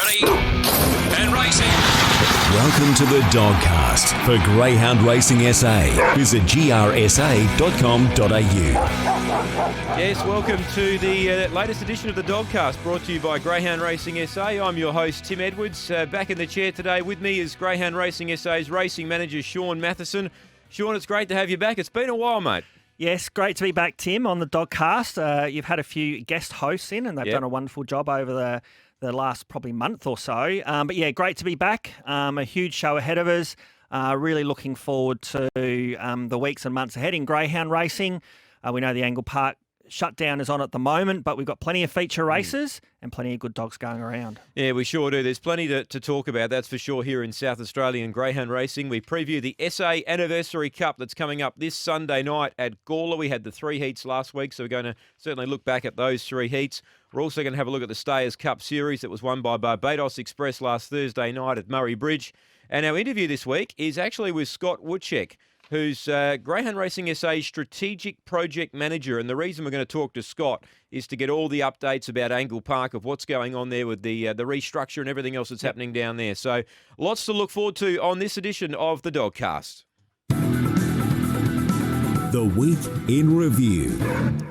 ready, and racing. Welcome to the Dogcast for Greyhound Racing SA. Visit grsa.com.au. Yes, welcome to the latest edition of the Dogcast, brought to you by Greyhound Racing SA. I'm your host, Tim Edwards. Back in the chair today with me is Greyhound Racing SA's racing manager, Shaun Mathieson. Shaun, it's great to have you back. It's been a while, mate. Yes, great to be back, Tim, on the Dogcast. You've had a few guest hosts in, and they've done a wonderful job over the last probably month or so. But yeah, great to be back. A huge show ahead of us. Really looking forward to the weeks and months ahead in greyhound racing. We know the Angle Park shutdown is on at the moment, but we've got plenty of feature races and plenty of good dogs going around. Yeah, we sure do. There's plenty to talk about, that's for sure, here in South Australian greyhound racing. We preview the SA Anniversary Cup that's coming up this Sunday night at Gawler. We had the 3 heats last week, so we're going to certainly look back at those 3 heats. We're also going to have a look at the Stayers Cup Series that was won by Barbados Express last Thursday night at Murray Bridge. And our interview this week is actually with Scott Wuchatsch, who's Greyhound Racing SA's strategic project manager. And the reason we're going to talk to Scott is to get all the updates about Angle Park, of what's going on there with the restructure and everything else that's happening down there. So lots to look forward to on this edition of the Dogcast. The Week in Review.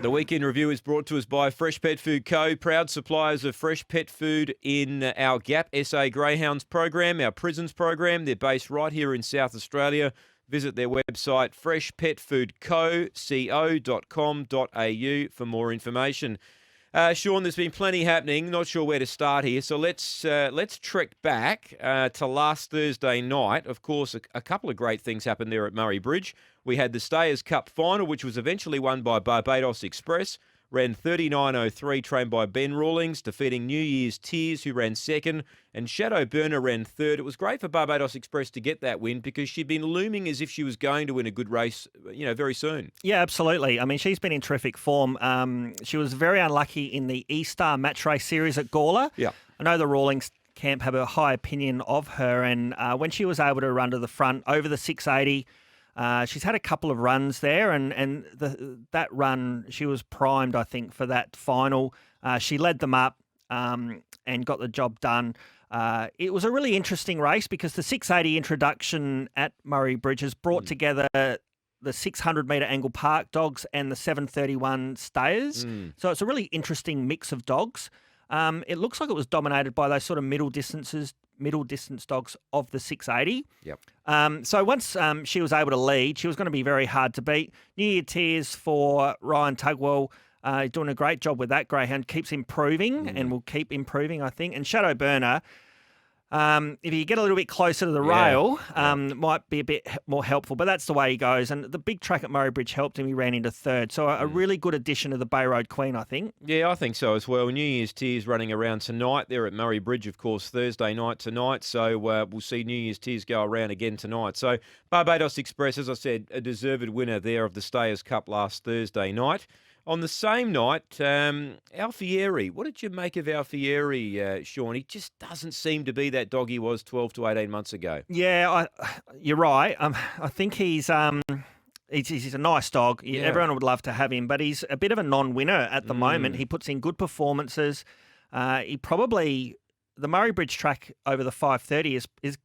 The Week in Review is brought to us by Fresh Pet Food Co., proud suppliers of fresh pet food in our GAP SA Greyhounds program, our prisons program. They're based right here in South Australia. Visit their website, freshpetfoodco.com.au for more information. Shaun, there's been plenty happening. Not sure where to start here, so let's trek back to last Thursday night. Of course, a couple of great things happened there at Murray Bridge. We had the Stayers Cup final, which was eventually won by Barbados Express. Ran 39.03, trained by Ben Rawlings, defeating New Year's Tears, who ran second, and Shadow Burner ran third. It was great for Barbados Express to get that win because she'd been looming as if she was going to win a good race, very soon. Yeah, absolutely. I mean, she's been in terrific form. She was very unlucky in the E-Star Match Race Series at Gawler. Yeah. I know the Rawlings camp have a high opinion of her, and when she was able to run to the front over the 680, she's had a couple of runs there, and that run, she was primed, I think, for that final. She led them up and got the job done. It was a really interesting race because the 680 introduction at Murray Bridge has brought together the 600-metre Angle Park dogs and the 731 Stayers. So it's a really interesting mix of dogs. It looks like it was dominated by those sort of middle distance dogs of the 680. Yep. So once she was able to lead, she was going to be very hard to beat. New Year Tears for Ryan Tugwell, doing a great job with that greyhound, keeps improving and will keep improving, I think. And Shadow Burner, if you get a little bit closer to the rail, might be a bit more helpful, but that's the way he goes. And the big track at Murray Bridge helped him. He ran into third. So a really good addition to the Bay Road Queen, I think. Yeah, I think so as well. New Year's Tears running around tonight there at Murray Bridge, of course, Thursday night tonight. So we'll see New Year's Tears go around again tonight. So Barbados Express, as I said, a deserved winner there of the Stayers Cup last Thursday night. On the same night, Alfieri. What did you make of Alfieri, Shaun? He just doesn't seem to be that dog he was 12 to 18 months ago. Yeah, you're right. I think he's a nice dog. Yeah. Everyone would love to have him, but he's a bit of a non-winner at the moment. He puts in good performances. The Murray Bridge track over the 530 is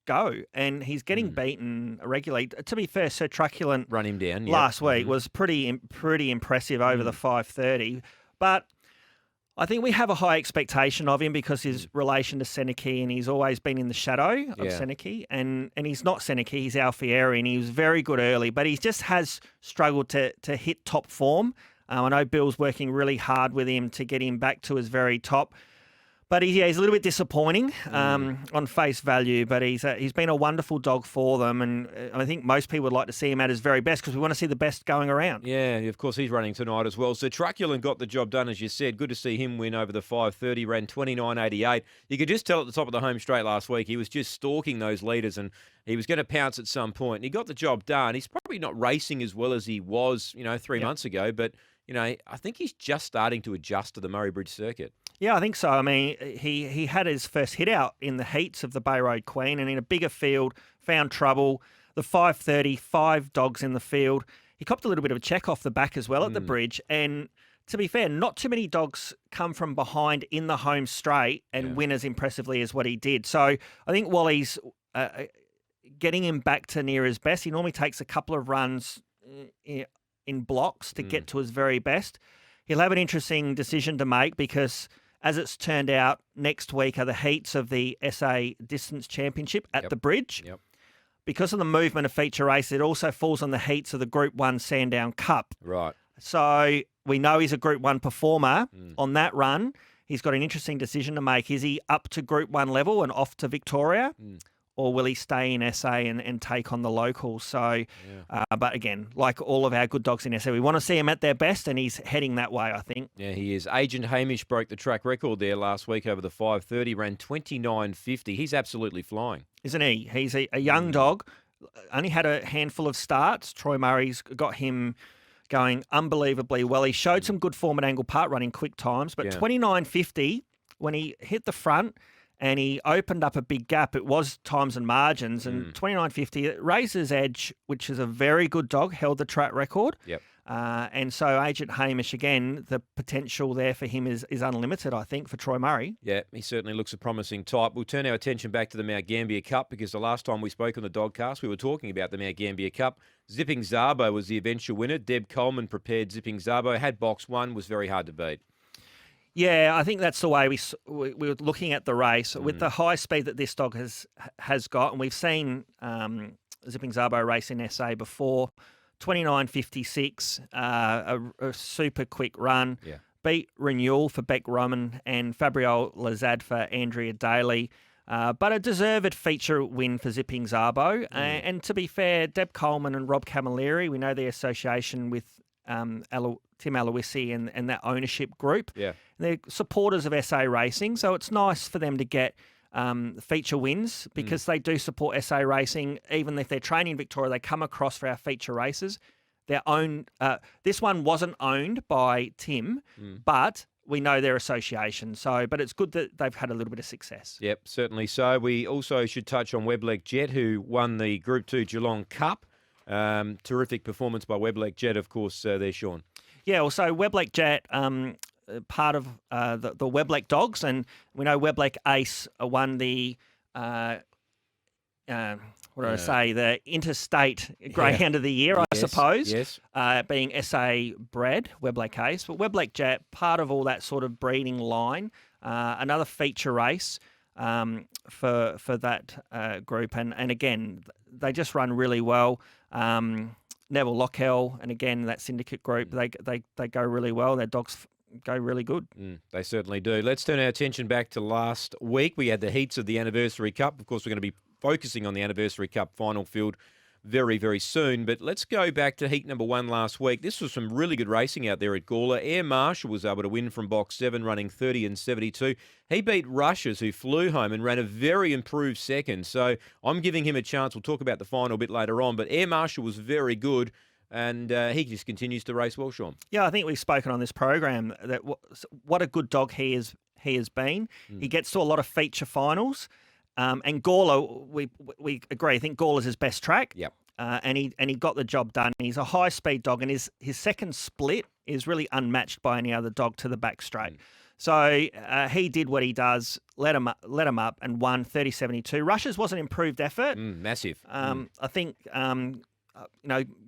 go, and he's getting beaten regularly. To be fair, Sir Truculent run him down last week was pretty impressive over the 530, but I think we have a high expectation of him because his relation to Seneke, and he's always been in the shadow of Seneke, and he's not Seneke, he's Alfieri, and he was very good early, but he just has struggled to hit top form. I know Bill's working really hard with him to get him back to his very top. But he's a little bit disappointing on face value, but he's been a wonderful dog for them, and I think most people would like to see him at his very best because we want to see the best going around. Yeah, of course, he's running tonight as well. So Truculent got the job done, as you said. Good to see him win over the 530, ran 29.88. You could just tell at the top of the home straight last week he was just stalking those leaders, and he was going to pounce at some point. And he got the job done. He's probably not racing as well as he was, 3 months ago, but I think he's just starting to adjust to the Murray Bridge circuit. Yeah, I think so. I mean, he had his first hit out in the heats of the Bay Road Queen, and in a bigger field, found trouble. The 530, 5 dogs in the field. He copped a little bit of a check off the back as well at the bridge, and to be fair, not too many dogs come from behind in the home straight and win as impressively as what he did. So I think Wally's getting him back to near his best. He normally takes a couple of runs in blocks to get to his very best. He'll have an interesting decision to make because, as it's turned out, next week are the heats of the SA Distance Championship at the Bridge. Yep. Because of the movement of feature races, it also falls on the heats of the Group 1 Sandown Cup. Right. So we know he's a Group 1 performer on that run. He's got an interesting decision to make. Is he up to Group 1 level and off to Victoria? Or will he stay in SA and take on the locals? So, but again, like all of our good dogs in SA, we want to see him at their best, and he's heading that way, I think. Yeah, he is. Agent Hamish broke the track record there last week over the 5:30, ran 29.50. He's absolutely flying. Isn't he? He's a young dog, only had a handful of starts. Troy Murray's got him going unbelievably well. He showed some good form at Angle Park running quick times, but 29.50, when he hit the front, and he opened up a big gap. It was times and margins, and 29.50, it raised his edge, which is a very good dog, held the track record. Yep. And so Agent Hamish, again, the potential there for him is unlimited, I think, for Troy Murray. Yeah, he certainly looks a promising type. We'll turn our attention back to the Mount Gambier Cup because the last time we spoke on the Dogcast, we were talking about the Mount Gambier Cup. Zipping Zabo was the eventual winner. Deb Coleman prepared Zipping Zabo, had box one, was very hard to beat. Yeah, I think that's the way we were looking at the race with the high speed that this dog has got, and we've seen Zipping Zabo race in SA before. 29.56, a super quick run. Yeah. Beat Renewal for Beck Roman and Fabriole Lazad for Andrea Daly. But a deserved feature win for Zipping Zabo. And to be fair, Deb Coleman and Rob Camilleri, we know the association with Tim Aloisi and that ownership group. Yeah. They're supporters of SA Racing, so it's nice for them to get feature wins because they do support SA Racing. Even if they're training in Victoria, they come across for our feature races. Their own. This one wasn't owned by Tim, but we know their association. So, but it's good that they've had a little bit of success. Yep, certainly so. We also should touch on Webleg Jet, who won the Group 2 Geelong Cup. Terrific performance by Webleg Jet, of course, there, Shaun. Yeah, well, so Webleg Jet, part of the Webleg Dogs, and we know Webleg Ace won the, the Interstate Greyhound of the Year, I suppose, being SA bred, Webleg Ace. But Webleg Jet, part of all that sort of breeding line, another feature race for that group. And again, they just run really well. Neville Lockhell, and again, that syndicate group, they go really well. Their dogs go really good. They certainly do. Let's turn our attention back to last week. We had the heats of the Anniversary Cup. Of course, we're going to be focusing on the Anniversary Cup final field very, very soon. But let's go back to heat number 1 last week. This was some really good racing out there at Gawler. Air Marshall was able to win from box 7, running 30 and 72. He beat Rushers, who flew home and ran a very improved second. So I'm giving him a chance. We'll talk about the final a bit later on. But Air Marshall was very good. And he just continues to race well, Shaun. Yeah, I think we've spoken on this program that what a good dog he has been. He gets to a lot of feature finals. And Gawler, we agree. I think Gawler's his best track. Yep. And he got the job done. He's a high speed dog, and his second split is really unmatched by any other dog to the back straight. So he did what he does, let him up, and won 30-72. Rushers was an improved effort. Massive. I think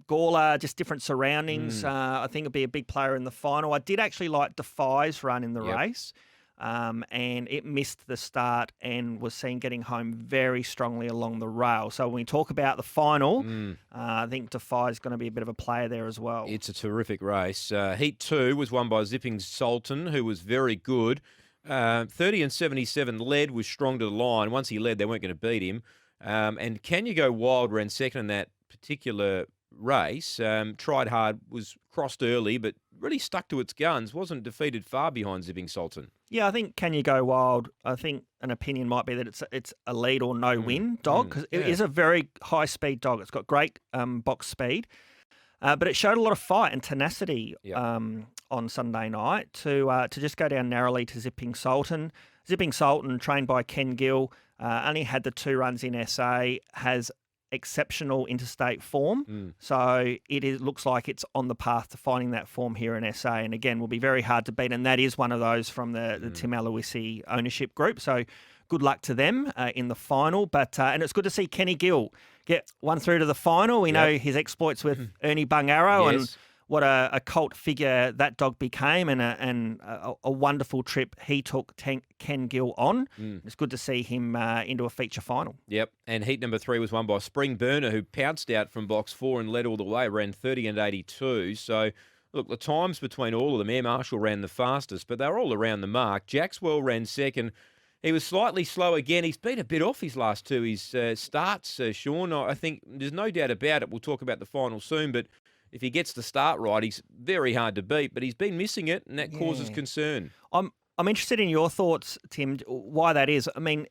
Gawler, just different surroundings. I think it'll be a big player in the final. I did actually like Defy's run in the race. And it missed the start and was seen getting home very strongly along the rail. So when we talk about the final, I think Defy is going to be a bit of a player there as well. It's a terrific race. Heat 2 was won by Zipping Sultan, who was very good. 30 and 77 led, was strong to the line. Once he led, they weren't going to beat him. And Can You Go Wild ran second in that particular race. Tried hard, was crossed early, but really stuck to its guns. Wasn't defeated far behind Zipping Sultan. Yeah, I think Can You Go Wild, I think an opinion might be that it's a lead or no win dog because it is a very high speed dog. It's got great box speed, but it showed a lot of fight and tenacity on Sunday night to just go down narrowly to Zipping Sultan. Zipping Sultan, trained by Ken Gill, only had the 2 runs in SA, has exceptional interstate form. So looks like it's on the path to finding that form here in SA. And again, will be very hard to beat. And that is one of those from the Tim Aloisi ownership group. So good luck to them in the final. But and it's good to see Kenny Gill get one through to the final. We know his exploits with Ernie Bungaro and what a cult figure that dog became, and a wonderful trip he took Ken Gill on. It's good to see him into a feature final. Yep, and heat number 3 was won by Spring Burner, who pounced out from box 4 and led all the way, ran 30 and 82. So, look, the times between all of them, Air Marshall ran the fastest, but they were all around the mark. Jackswell ran second. He was slightly slow again. He's been a bit off his last two his starts, Shaun. I think there's no doubt about it. We'll talk about the final soon, but if he gets the start right, he's very hard to beat, but he's been missing it, and that causes concern. I'm interested in your thoughts, Tim, why that is. I mean,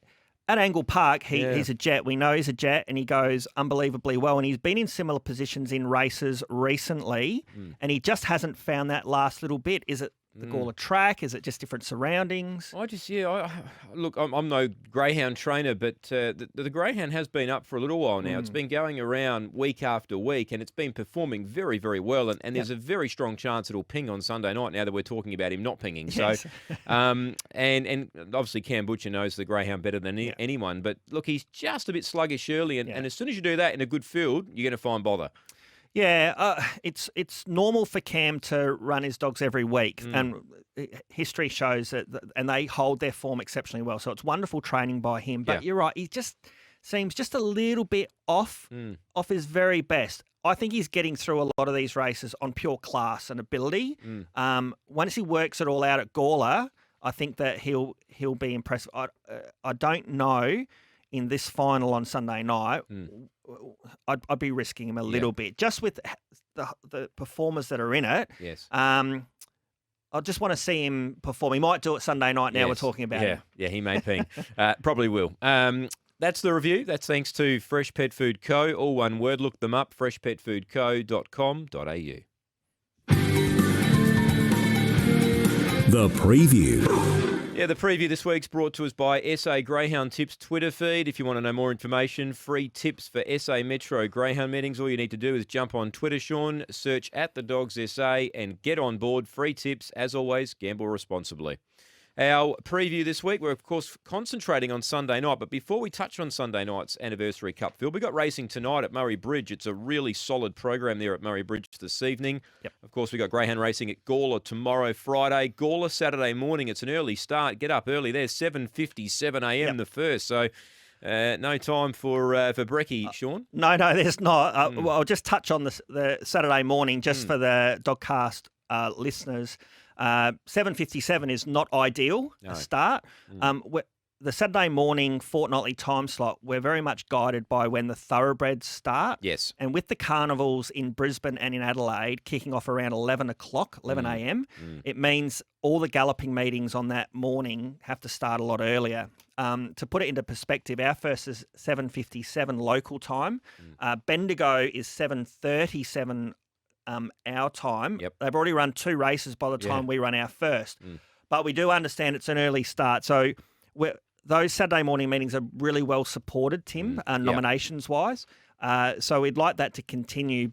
at Angle Park, he's a jet. We know he's a jet, and he goes unbelievably well, and he's been in similar positions in races recently, and he just hasn't found that last little bit. Is it the Gawler track? Is it just different surroundings? Look, I'm no greyhound trainer, but the greyhound has been up for a little while now. It's been going around week after week, and it's been performing very, very well. And there's a very strong chance it'll ping on Sunday night. Now that we're talking about him not pinging, Yes. so and obviously Cam Butcher knows the greyhound better than anyone. But look, he's just a bit sluggish early, and as soon as you do that in a good field, you're going to find bother. Yeah, it's normal for Cam to run his dogs every week, and history shows that, and they hold their form exceptionally well. So it's wonderful training by him. But you're right, he just seems just a little bit off his very best. I think he's getting through a lot of these races on pure class and ability. Once he works it all out at Gawler, I think that he'll be impressive. I don't know. In this final on Sunday night, I'd be risking him a little bit, just with the performers that are in it. Yes. I just want to see him perform. He might do it Sunday night now we're talking about him. Yeah, he may ping. Probably will. That's the review. That's thanks to Fresh Pet Food Co. All one word. Look them up, freshpetfoodco.com.au. The preview. Yeah, the preview this week's brought to us by SA Greyhound Tips Twitter feed. If you want to know more information, free tips for SA Metro Greyhound meetings, all you need to do is jump on Twitter, Shaun, search at the Dogs SA and get on board. Free tips, as always, gamble responsibly. Our preview this week, we're of course concentrating on Sunday night, but before we touch on Sunday night's Anniversary Cup field, we've got racing tonight at Murray Bridge. It's a really solid program there at Murray Bridge this evening. Yep. Of course, we've got greyhound racing at Gawler tomorrow, Friday. Gawler Saturday morning. It's an early start. Get up early there, 7:57 a.m. the first. So no time for brekkie, Shaun. No, there's not. Well, I'll just touch on the Saturday morning just for the Dogcast listeners. 7:57 is not ideal a start. The Saturday morning fortnightly time slot, we're very much guided by when the thoroughbreds start. Yes. And with the carnivals in Brisbane and in Adelaide kicking off around 11 a.m, it means all the galloping meetings on that morning have to start a lot earlier. To put it into perspective, our first is 7:57 local time. Bendigo is 7:37 our time. Yep. They've already run 2 races by the time we run our first. But we do understand it's an early start. So those Saturday morning meetings are really well supported, Tim, nominations-wise. So we'd like that to continue,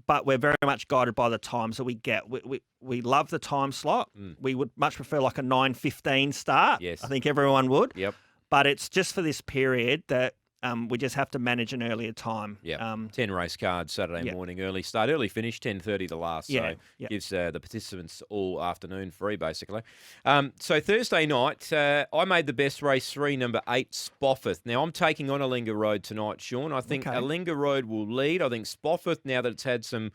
but we're very much guided by the times that we get. We love the time slot. We would much prefer like a 9:15 start. Yes. I think everyone would. Yep. But it's just for this period that we just have to manage an earlier time. Yeah, 10 race cards Saturday morning, early start, early finish, 10:30 the last. So gives the participants all afternoon free, basically. So Thursday night, I made the best race 3, number 8, Spofford. Now, I'm taking on Alinga Road tonight, Shaun. I think Alinga Road will lead. I think Spofford, now that it's had some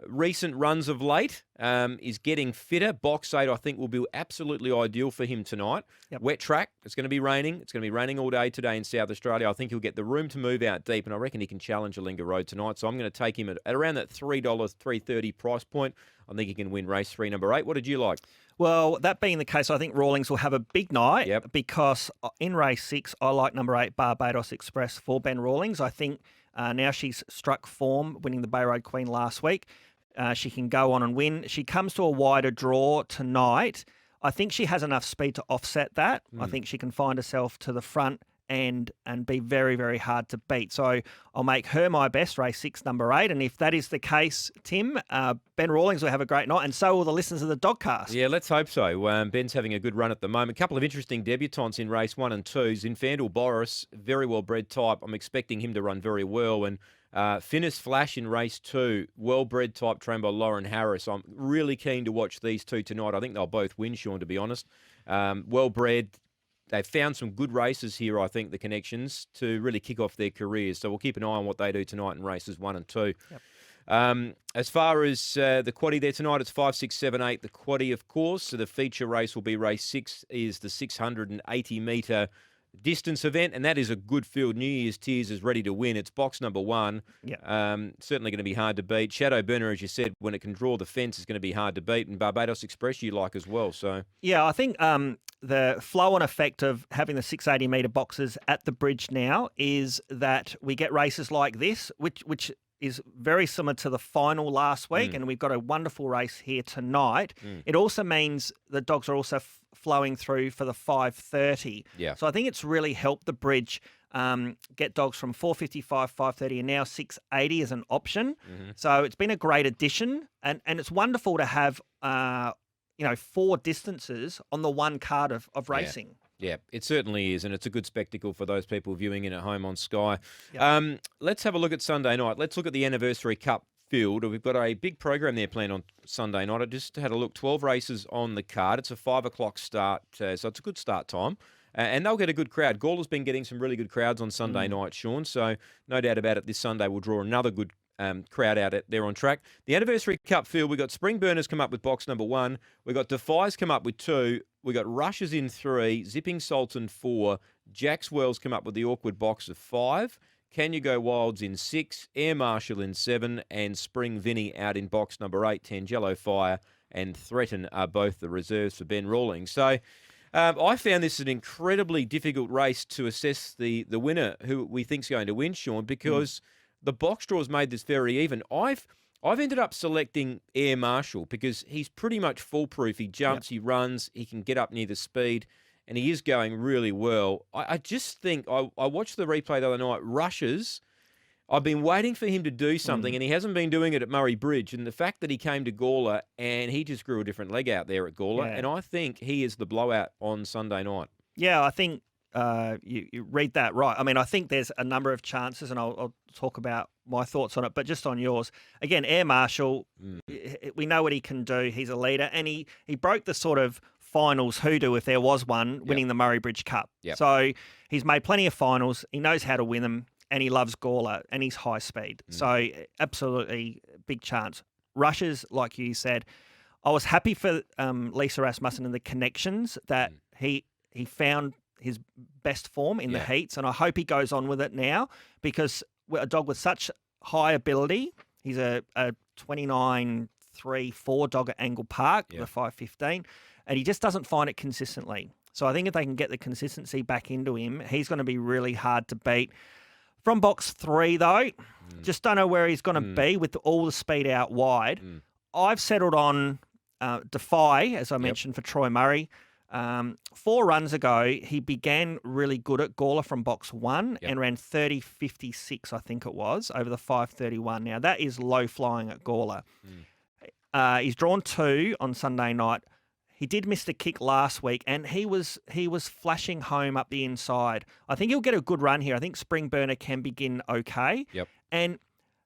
recent runs of late, is getting fitter. Box 8, I think, will be absolutely ideal for him tonight. Yep. Wet track. It's going to be raining. It's going to be raining all day today in South Australia. I think he'll get the room to move out deep, and I reckon he can challenge Alinga Road tonight. So I'm going to take him at around that $3, $3.30 price point. I think he can win race 3, number 8. What did you like? Well, that being the case, I think Rawlings will have a big night because in race 6, I like number 8, Barbados Express for Ben Rawlings. I think now she's struck form, winning the Bay Road Queen last week. She can go on and win. She comes to a wider draw tonight. I think she has enough speed to offset that. I think she can find herself to the front and be very, very hard to beat. So I'll make her my best, race 6, number 8. And if that is the case, Tim, Ben Rawlings will have a great night, and so will the listeners of the Dogcast. Yeah, let's hope so. Ben's having a good run at the moment. A couple of interesting debutantes in race 1 and 2. Zinfandel Boris, very well-bred type. I'm expecting him to run very well. And Finis Flash in race 2, well-bred type trained by Lauren Harris. I'm really keen to watch these two tonight. I think they'll both win, Shaun, to be honest. Well-bred. They've found some good races here, I think, the Connections, to really kick off their careers. So we'll keep an eye on what they do tonight in races 1 and 2. Yep. As far as the quaddie there tonight, it's 5, 6, 7, 8. The quaddie, of course. So the feature race will be race 6, is the 680-metre distance event, and that is a good field. New Year's Tears is ready to win. It's box number 1. Yep. Certainly going to be hard to beat. Shadow Burner, as you said, when it can draw the fence, is going to be hard to beat. And Barbados Express you like as well. So yeah, I think the flow-on effect of having the 680-metre boxes at the bridge now is that we get races like this, which is very similar to the final last week, and we've got a wonderful race here tonight. It also means the dogs are also flowing through for the 5:30. Yeah. So I think it's really helped the bridge get dogs from 4:55, 5:30, and now 6:80 as an option. So it's been a great addition, and it's wonderful to have 4 distances on the one card of racing. Yeah, it certainly is, and it's a good spectacle for those people viewing it at home on Sky. Yep. Let's have a look at Sunday night. Let's look at the Anniversary Cup field. We've got a big program there planned on Sunday night. I just had a look, 12 races on the card. It's a 5 o'clock start, so it's a good start time. And they'll get a good crowd. Gawler's been getting some really good crowds on Sunday night, Shaun, so no doubt about it, this Sunday we'll draw another good crowd out there on track. The Anniversary Cup field, we've got Spring Burners come up with box number 1. We've got Defies come up with 2. We've got Rushes in 3, Zipping Sultan 4, Jack's Wells come up with the awkward box of 5, Can You Go Wilds in 6, Air Marshal in 7, and Spring Vinny out in box number 8. Tangelo Fire and Threaten are both the reserves for Ben Rawlings. So I found this an incredibly difficult race to assess the winner who we think's going to win, Shaun, because the box draws made this very even. I've ended up selecting Air Marshal because he's pretty much foolproof. He jumps, he runs, he can get up near the speed, and he is going really well. I just think, I watched the replay the other night, Rushes, I've been waiting for him to do something, and he hasn't been doing it at Murray Bridge. And the fact that he came to Gawler and he just grew a different leg out there at Gawler, and I think he is the blowout on Sunday night. Yeah, I think you read that right. I mean, I think there's a number of chances, and I'll talk about my thoughts on it, but just on yours. Again, Air Marshal, we know what he can do. He's a leader, and he broke the sort of finals hoodoo, if there was one, winning the Murray Bridge Cup. So he's made plenty of finals. He knows how to win them, and he loves Gawler, and he's high speed. So absolutely big chance. Rushes, like you said, I was happy for Lisa Rasmussen and the Connections that he found his best form in the heats, and I hope he goes on with it now, because a dog with such high ability, he's a 29.3-4 dog at Angle Park, the 5:15, and he just doesn't find it consistently. So I think if they can get the consistency back into him, he's going to be really hard to beat. From box 3, though, just don't know where he's going to be with all the speed out wide. I've settled on Defy, as I mentioned, for Troy Murray. 4 runs ago, he began really good at Gawler from box 1 and ran 30.56, I think it was, over the 5:31. Now, that is low flying at Gawler. He's drawn 2 on Sunday night. He did miss the kick last week, and he was flashing home up the inside. I think he'll get a good run here. I think Spring Burner can begin okay. And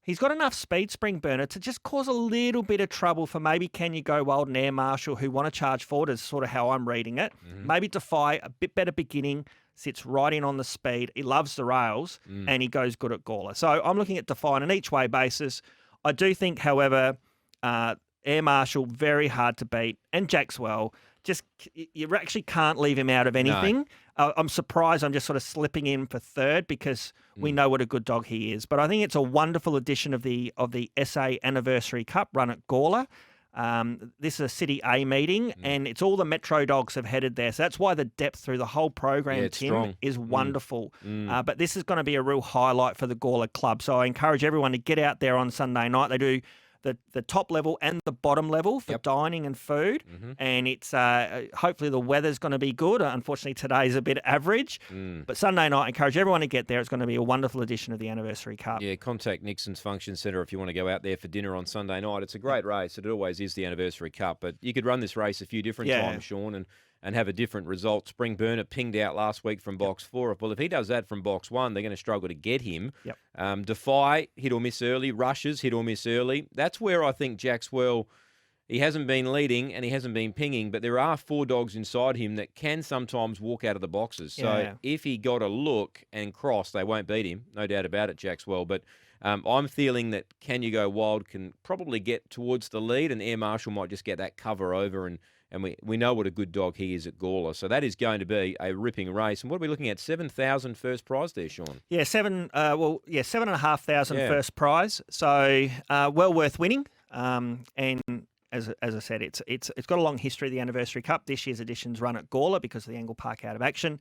he's got enough speed, Spring Burner, to just cause a little bit of trouble for maybe Can You Go Wild and Air Marshal, who want to charge forward, is sort of how I'm reading it. Maybe Defy, a bit better beginning, sits right in on the speed. He loves the rails, and he goes good at Gawler. So I'm looking at Defy on an each-way basis. I do think, however, Air Marshal, very hard to beat, and Jackswell, just you actually can't leave him out of anything. No. I'm surprised I'm just sort of slipping in for 3rd because we know what a good dog he is. But I think it's a wonderful edition of the SA Anniversary Cup run at Gawler. This is a City A meeting, and it's all the Metro dogs have headed there. So that's why the depth through the whole program, Tim, strong. Is wonderful. But this is going to be a real highlight for the Gawler Club. So I encourage everyone to get out there on Sunday night. They do the top level and the bottom level for dining and food. And it's hopefully the weather's going to be good. Unfortunately, today's a bit average. But Sunday night, I encourage everyone to get there. It's going to be a wonderful edition of the Anniversary Cup. Yeah, contact Nixon's Function Centre if you want to go out there for dinner on Sunday night. It's a great race. It always is the Anniversary Cup. But you could run this race a few different times, Shaun, and have a different result. Spring Burner pinged out last week from box 4. Well, if he does that from box 1, they're going to struggle to get him. Defy, hit or miss early. Rushes, hit or miss early. That's where I think Jackswell, he hasn't been leading and he hasn't been pinging, but there are 4 dogs inside him that can sometimes walk out of the boxes. So if he got a look and cross, they won't beat him. No doubt about it, Jackswell. But I'm feeling that Can You Go Wild can probably get towards the lead, and Air Marshal might just get that cover over, and we know what a good dog he is at Gawler. So that is going to be a ripping race. And what are we looking at? 7,000 first prize there, Shaun? Yeah, 7,500 first prize. So well worth winning. And as I said, it's got a long history, the Anniversary Cup. This year's edition's run at Gawler because of the Angle Park out of action.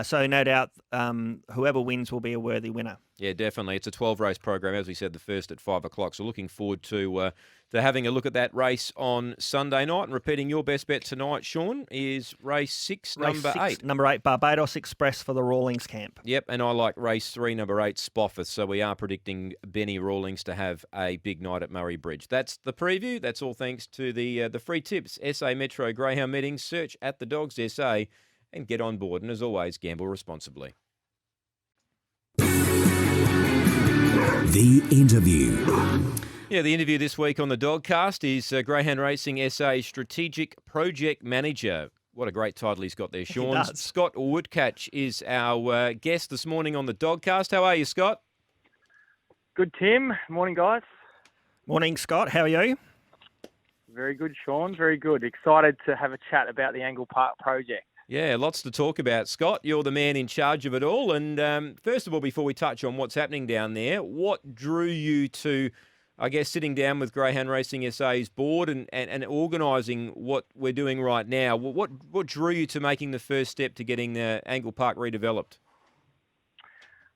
So no doubt whoever wins will be a worthy winner. Yeah, definitely. It's a 12-race program, as we said, the first at 5 o'clock. So looking forward to having a look at that race on Sunday night. And repeating your best bet tonight, Shaun, is race 6, number 8. Number 8, Barbados Express for the Rawlings camp. Yep, and I like race 3, number 8, Spofford. So we are predicting Benny Rawlings to have a big night at Murray Bridge. That's the preview. That's all thanks to the free tips. SA Metro Greyhound meetings. Search at the Dogs SA and get on board. And as always, gamble responsibly. The interview. Yeah, the interview this week on the Dogcast is Greyhound Racing SA's Strategic Project Manager. What a great title he's got there, Shaun. Scott Wuchatsch is our guest this morning on the Dogcast. How are you, Scott? Good, Tim. Morning, guys. Morning, Scott. How are you? Very good, Shaun. Very good. Excited to have a chat about the Angle Park project. Yeah, lots to talk about. Scott, you're the man in charge of it all. And first of all, before we touch on what's happening down there, what drew you to, I guess, sitting down with Greyhound Racing SA's board and organising what we're doing right now? What drew you to making the first step to getting the Angle Park redeveloped?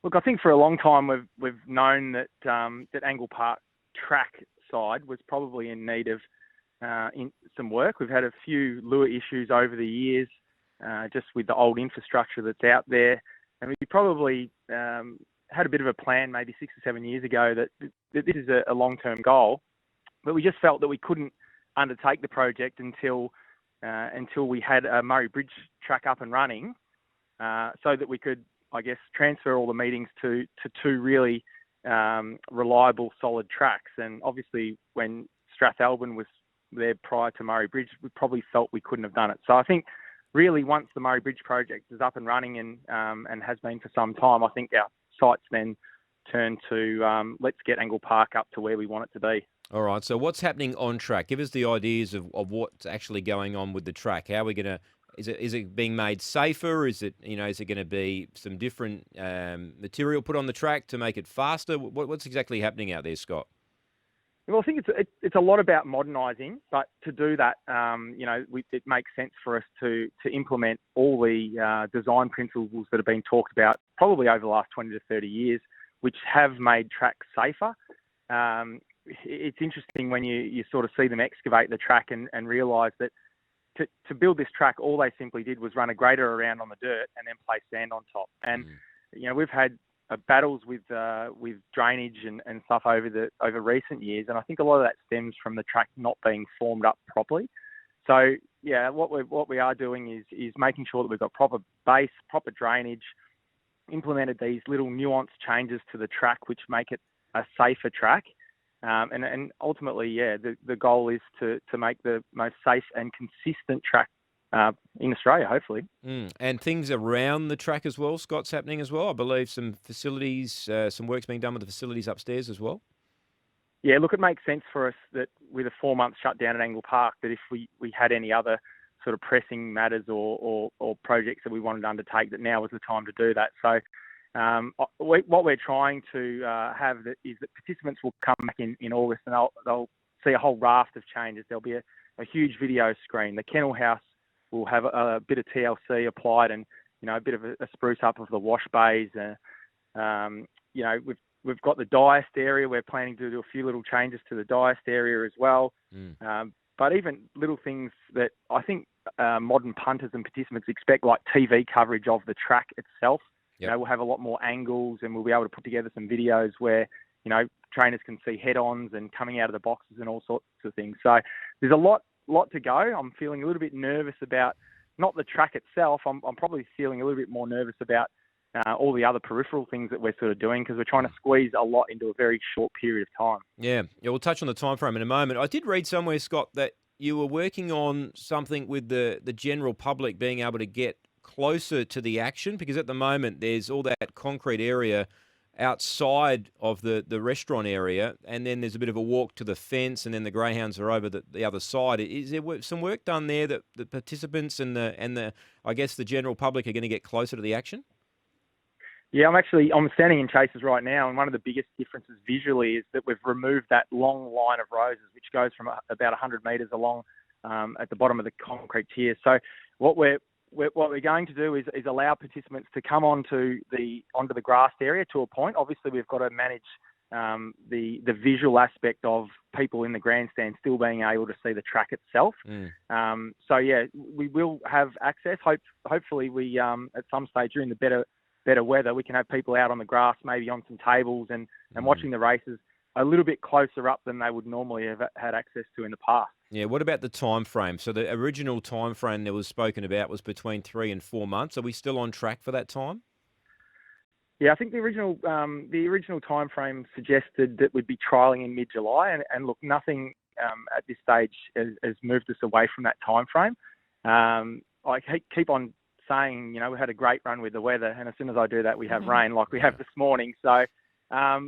Look, I think for a long time we've known that that Angle Park track side was probably in need of in some work. We've had a few lure issues over the years, just with the old infrastructure that's out there. And we probably had a bit of a plan maybe 6 or 7 years ago that this is a long-term goal. But we just felt that we couldn't undertake the project until we had a Murray Bridge track up and running, so that we could, I guess, transfer all the meetings to 2 really reliable, solid tracks. And obviously when Strathalbyn was there prior to Murray Bridge, we probably felt we couldn't have done it. So I think really once the Murray Bridge project is up and running and has been for some time, I think our sights then turn to let's get Angle Park up to where we want it to be. All right, so what's happening on track? Give us the ideas of what's actually going on with the track. How are we going to, is it being made safer? Is it going to be some different material put on the track to make it faster? What's exactly happening out there, Scott? Well, I think it's a lot about modernising, but to do that, it makes sense for us to implement all the design principles that have been talked about probably over the last 20 to 30 years, which have made tracks safer. It's interesting when you sort of see them excavate the track and realise that to build this track, all they simply did was run a grader around on the dirt and then place sand on top. And we've had battles with drainage and stuff over recent years, and I think a lot of that stems from the track not being formed up properly. So yeah, what we are doing is making sure that we've got proper base, proper drainage, implemented these little nuanced changes to the track which make it a safer track. And ultimately, the goal is to make the most safe and consistent track in Australia, hopefully. And things around the track as well, Scott's happening as well. I believe some facilities, some work's being done with the facilities upstairs as well. Yeah, look, it makes sense for us that with a 4-month shutdown at Angle Park, that if we had any other sort of pressing matters or projects that we wanted to undertake, that now was the time to do that. So what we're trying to have is that participants will come back in August and they'll see a whole raft of changes. There'll be a huge video screen. The kennel house will have a bit of TLC applied and, a bit of a spruce up of the wash bays. We've we've got the diest area. We're planning to do a few little changes to the diest area as well. But even little things that I think modern punters and participants expect, like TV coverage of the track itself. Yep. We'll have a lot more angles, and we'll be able to put together some videos where, trainers can see head-ons and coming out of the boxes and all sorts of things. So there's a lot to go. I'm feeling a little bit nervous about not the track itself. I'm probably feeling a little bit more nervous about all the other peripheral things that we're sort of doing, because we're trying to squeeze a lot into a very short period of time. Yeah, we'll touch on the time frame in a moment. I did read somewhere, Scott, that you were working on something with the general public being able to get closer to the action, because at the moment there's all that concrete area outside of the restaurant area, and then there's a bit of a walk to the fence, and then the greyhounds are over the other side. Is there some work done there that the participants and the I guess the general public are going to get closer to the action? Yeah, I'm standing in Chasers right now, and one of the biggest differences visually is that we've removed that long line of roses, which goes from about 100 metres along at the bottom of the concrete tier. So what we're going to do is allow participants to come onto the grassed area to a point. Obviously, we've got to manage the visual aspect of people in the grandstand still being able to see the track itself. So yeah, we will have access. Hopefully, we at some stage during the better weather, we can have people out on the grass, maybe on some tables and watching the races a little bit closer up than they would normally have had access to in the past. Yeah, what about the time frame? So the original time frame that was spoken about was between 3 and 4 months. Are we still on track for that time? Yeah, I think the original time frame suggested that we'd be trialling in mid-July, and look, nothing at this stage has moved us away from that time frame. I keep on saying, we had a great run with the weather, and as soon as I do that, we have rain like we have this morning. So,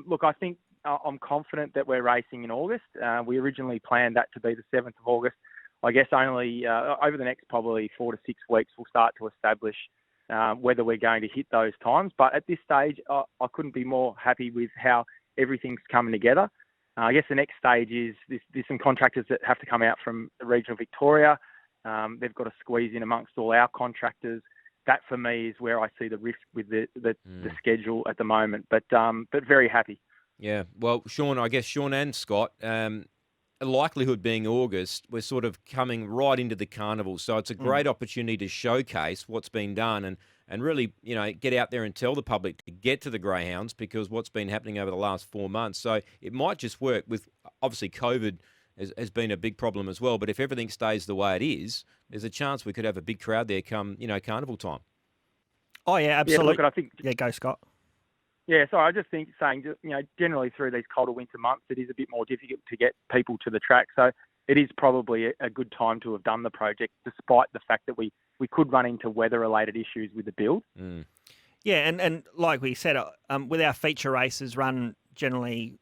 look, I think I'm confident that we're racing in August. We originally planned that to be the 7th of August. I guess only over the next probably 4 to 6 weeks, we'll start to establish whether we're going to hit those times. But at this stage, I couldn't be more happy with how everything's coming together. I guess the next stage is there's some contractors that have to come out from the region of Victoria. They've got to squeeze in amongst all our contractors. That for me is where I see the risk with the schedule at the moment. But very happy. Yeah, well, Shaun and Scott, a likelihood being August, we're sort of coming right into the carnival. So it's a great opportunity to showcase what's been done and really, get out there and tell the public to get to the greyhounds, because what's been happening over the last 4 months. So it might just work with, obviously, COVID has been a big problem as well. But if everything stays the way it is, there's a chance we could have a big crowd there come, carnival time. Oh, yeah, absolutely. Yeah, look, I think... Yeah, go, Scott. Yeah, sorry, I just think generally through these colder winter months, it is a bit more difficult to get people to the track. So it is probably a good time to have done the project, despite the fact that we could run into weather-related issues with the build. Yeah, and like we said, with our feature races run generally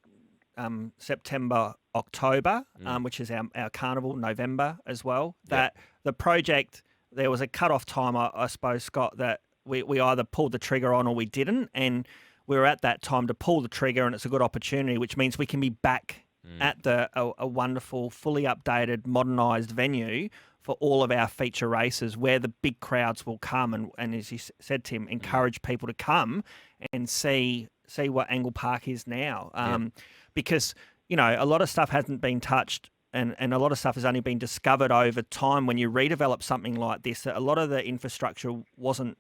September, October, which is our carnival, November as well, that the project, there was a cut-off time, I suppose, Scott, that we either pulled the trigger on or we didn't, and we were at that time to pull the trigger, and it's a good opportunity, which means we can be back at a wonderful, fully updated, modernised venue for all of our feature races, where the big crowds will come, and as you said, Tim, encourage people to come and see what Angle Park is now. Because, a lot of stuff hasn't been touched, and a lot of stuff has only been discovered over time when you redevelop something like this. A lot of the infrastructure wasn't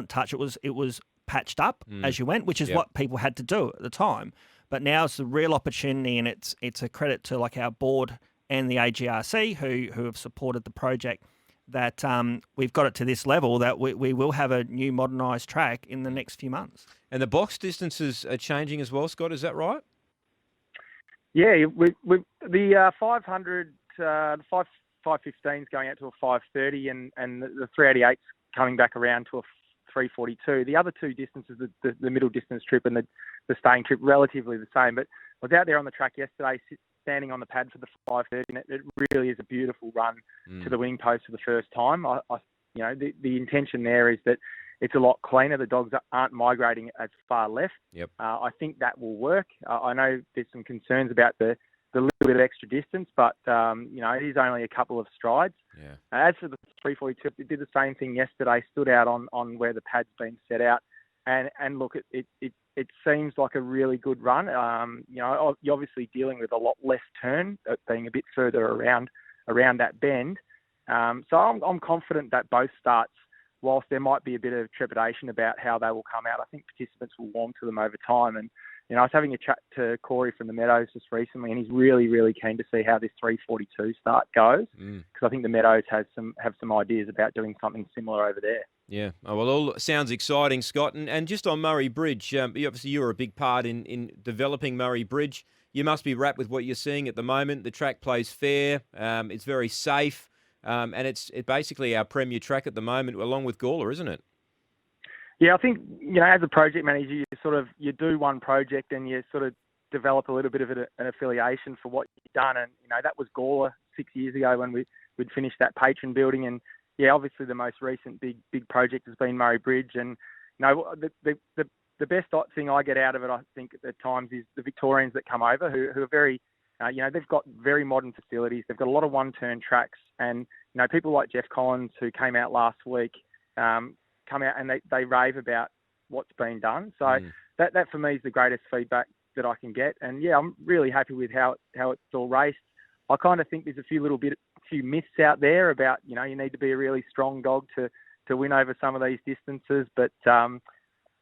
touched. It was patched up as you went, which is what people had to do at the time. But now it's a real opportunity, and it's a credit to our board and the AGRC who have supported the project, that we've got it to this level that we will have a new modernised track in the next few months. And the box distances are changing as well, Scott, is that right? Yeah, the 500, the 515 is going out to a 530, and the 388's coming back around to a 342. The other two distances, the middle distance trip and the staying trip, relatively the same. But I was out there on the track yesterday, standing on the pad for the 530, and it really is a beautiful run to the wing post for the first time. The intention there is that it's a lot cleaner. The dogs aren't migrating as far left. I think that will work. I know there's some concerns about the little bit of extra distance, but it is only a couple of strides. As for the 342, it did the same thing yesterday, stood out on where the pad's been set out. And look, it seems like a really good run. You're obviously dealing with a lot less turn, being a bit further around that bend. So I'm confident that both starts, whilst there might be a bit of trepidation about how they will come out, I think participants will warm to them over time. And I was having a chat to Corey from the Meadows just recently, and he's really, really keen to see how this 3:42 start goes, because I think the Meadows have some ideas about doing something similar over there. Yeah. Oh, well, all sounds exciting, Scott. And just on Murray Bridge, obviously you were a big part in developing Murray Bridge. You must be wrapped with what you're seeing at the moment. The track plays fair. It's very safe. And it's basically our premier track at the moment, along with Gawler, isn't it? Yeah, I think, as a project manager, you do one project and you sort of develop a little bit of an affiliation for what you've done. And, that was Gawler 6 years ago when we'd finished that patron building. And, yeah, obviously the most recent big project has been Murray Bridge. And, the best thing I get out of it, I think, at times is the Victorians that come over who are very, they've got very modern facilities. They've got a lot of one-turn tracks. And, people like Jeff Collins, who came out last week, come out and they rave about what's been done. So that for me is the greatest feedback that I can get. And yeah, I'm really happy with how it's all raced. I kind of think there's a few myths out there about, you need to be a really strong dog to win over some of these distances. But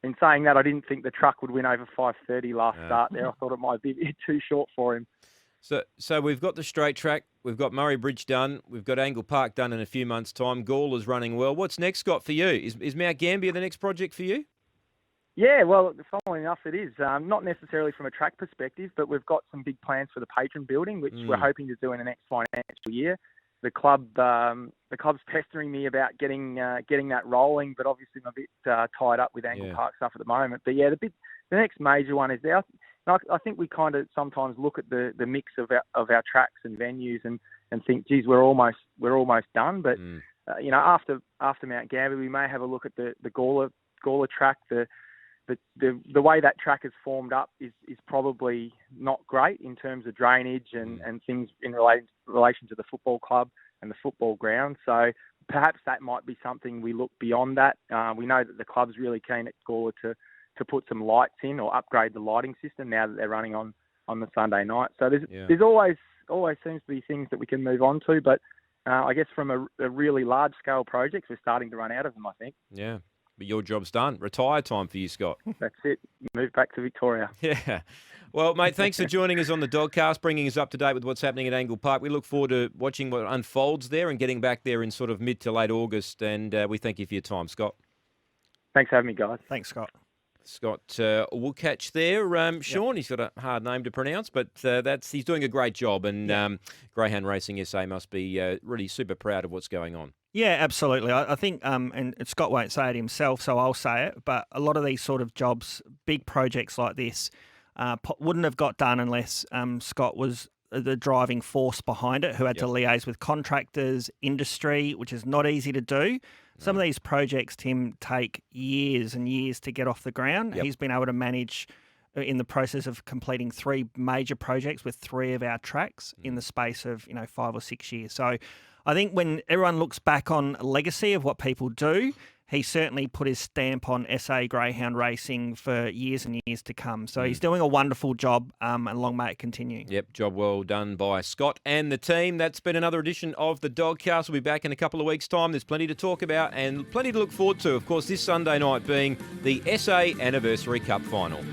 in saying that, I didn't think the truck would win over 5:30 last start there. I thought it might be a bit too short for him. So we've got the straight track, we've got Murray Bridge done, we've got Angle Park done in a few months' time. Gawler's running well. What's next, Scott, for you? Is Mount Gambier the next project for you? Yeah, well, funnily enough, it is. Not necessarily from a track perspective, but we've got some big plans for the patron building, which we're hoping to do in the next financial year. The club's pestering me about getting that rolling, but obviously I'm a bit tied up with Angle Park stuff at the moment. But yeah, the next major one is there. I think we kind of sometimes look at the mix of our tracks and venues and think, geez, we're almost done. But after Mount Gambier, we may have a look at the Gawler track. The way that track is formed up is probably not great in terms of drainage and things in relation to the football club and the football ground. So perhaps that might be something we look beyond that. We know that the club's really keen at Gawler to put some lights in or upgrade the lighting system now that they're running on the Sunday night. So there's always seems to be things that we can move on to, but I guess from a really large scale project, we're starting to run out of them, I think. Yeah. But your job's done. Retire time for you, Scott. That's it. Move back to Victoria. Yeah. Well, mate, thanks for joining us on the Dogcast, bringing us up to date with what's happening at Angle Park. We look forward to watching what unfolds there and getting back there in sort of mid to late August. And we thank you for your time, Scott. Thanks for having me, guys. Thanks, Scott. Scott Wuchatsch there. Shaun, he's got a hard name to pronounce, but he's doing a great job. And Greyhound Racing SA must be really super proud of what's going on. Yeah, absolutely. I think, and Scott won't say it himself, so I'll say it, but a lot of these sort of jobs, big projects like this, wouldn't have got done unless Scott was the driving force behind it, who had to liaise with contractors, industry, which is not easy to do. Some of these projects, Tim, take years and years to get off the ground. He's been able to manage in the process of completing 3 major projects with 3 of our tracks in the space of 5 or 6 years. So I think when everyone looks back on legacy of what people do, he certainly put his stamp on SA Greyhound Racing for years and years to come. So he's doing a wonderful job, and long may it continue. Yep, job well done by Scott and the team. That's been another edition of the Dogcast. We'll be back in a couple of weeks' time. There's plenty to talk about and plenty to look forward to. Of course, this Sunday night being the SA Anniversary Cup Final.